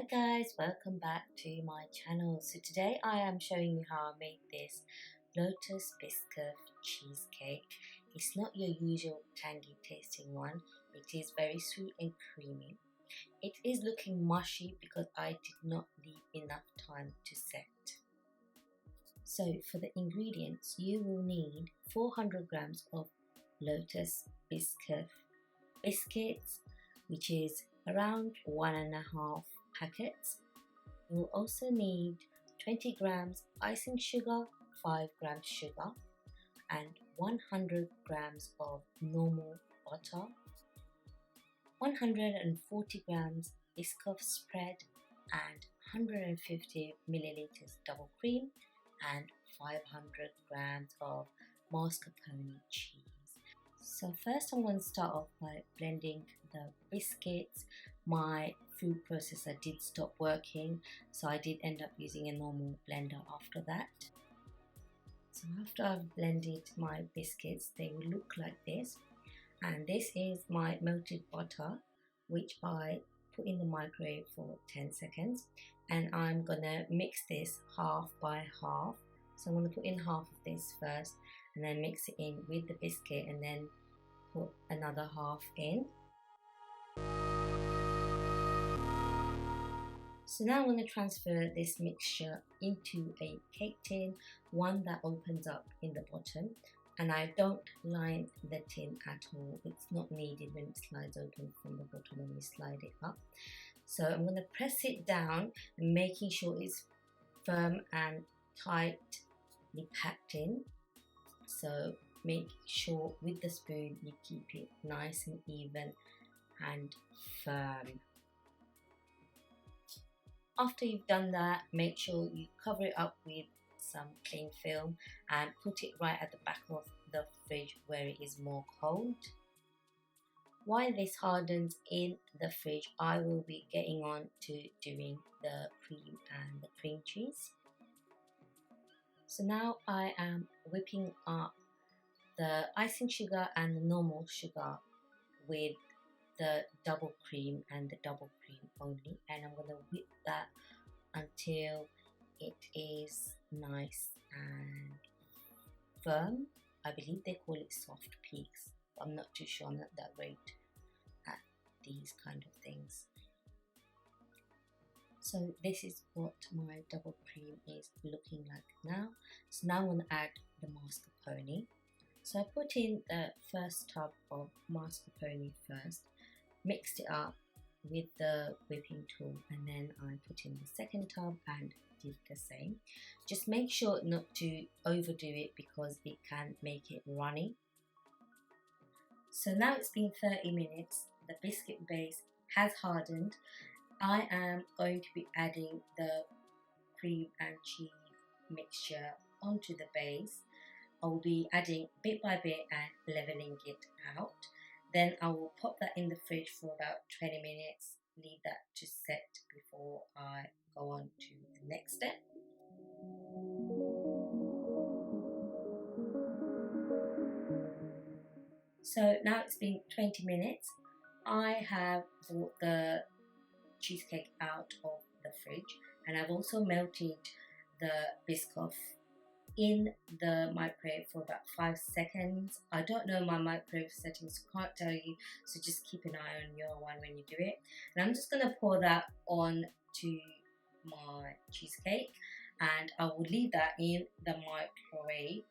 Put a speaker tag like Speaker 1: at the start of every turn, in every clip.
Speaker 1: Hi guys, welcome back to my channel. So today I am showing you how I make this Lotus biscuit cheesecake. It's not your usual tangy tasting one. It is very sweet and creamy. It is looking mushy because I did not leave enough time to set. So for the ingredients, you will need 400 grams of Lotus biscuits, which is around 1.5 packets. You will also need 20 grams icing sugar, 5 grams sugar, and 100 grams of normal butter, 140 grams biscoff spread, and 150 milliliters double cream, and 500 grams of mascarpone cheese. So first I'm going to start off by blending the biscuits. My food processor did stop working, so I did end up using a normal blender after that. So after I've blended my biscuits, they will look like this. And this is my melted butter, which I put in the microwave for 10 seconds. And I'm gonna mix this half by half. So I'm gonna put in half of this first, and then mix it in with the biscuit, and then put another half in. So now I'm going to transfer this mixture into a cake tin, one that opens up in the bottom, and I don't line the tin at all. It's not needed when it slides open from the bottom when we slide it up. So I'm going to press it down and making sure it's firm and tightly packed in. So make sure with the spoon you keep it nice and even and firm. After you've done that, make sure you cover it up with some cling film and put it right at the back of the fridge where it is more cold. While this hardens in the fridge, I will be getting on to doing the cream and the cream cheese. So now I am whipping up the icing sugar and the normal sugar with the double cream and the double cream only, and I'm going to whip that until it is nice and firm. I believe they call it soft peaks. I'm not too sure, I'm not that great at these kind of things. So this is what my double cream is looking like now. So now I'm going to add the mascarpone. So I put in the first tub of mascarpone first, mixed it up with the whipping tool, and then I put in the second tub and did the same. Just make sure not to overdo it because it can make it runny. So now it's been 30 minutes, the biscuit base has hardened. I am going to be adding the cream and cheese mixture onto the base. I will be adding bit by bit and leveling it out. Then I will pop that in the fridge for about 20 minutes, leave that to set before I go on to the next step. So now it's been 20 minutes. I have brought the cheesecake out of the fridge, and I've also melted the biscoff in the microwave for about 5 seconds. I don't know my microwave settings, can't tell you, so just keep an eye on your one when you do it. And I'm just going to pour that on to my cheesecake, and I will leave that in the microwave.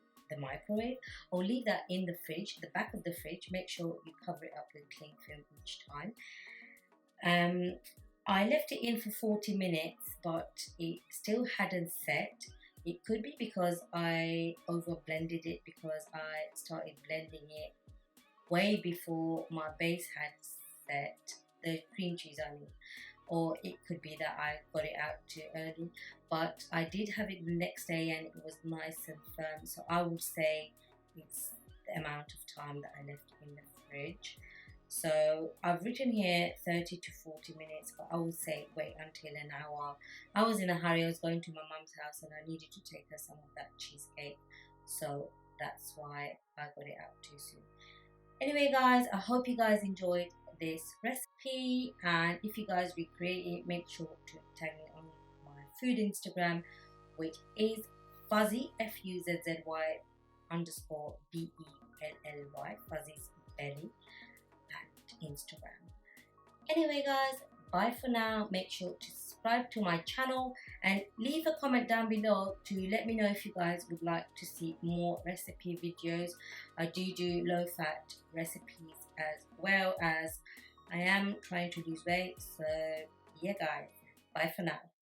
Speaker 1: I'll leave that in the fridge, the back of the fridge. Make sure you cover it up with cling film each time. I left it in for 40 minutes, but it still hadn't set. It could be because I over blended it, because I started blending it way before my base had set, the cream cheese I mean. Or it could be that I got it out too early, but I did have it the next day and it was nice and firm. So I would say it's the amount of time that I left in the fridge. So I've written here 30 to 40 minutes, but I would say wait until an hour. I was in a hurry, I was going to my mum's house and I needed to take her some of that cheesecake. So that's why I got it out too soon. Anyway guys, I hope you guys enjoyed this recipe, and if you guys recreate it, make sure to tag me on my food Instagram, which is fuzzy FUZZY underscore BELLY, fuzzy's belly, at Instagram. Anyway guys, bye for now. Make sure to subscribe to my channel and leave a comment down below to let me know if you guys would like to see more recipe videos. I do low fat recipes as well, as I am trying to lose weight. So yeah guys, bye for now.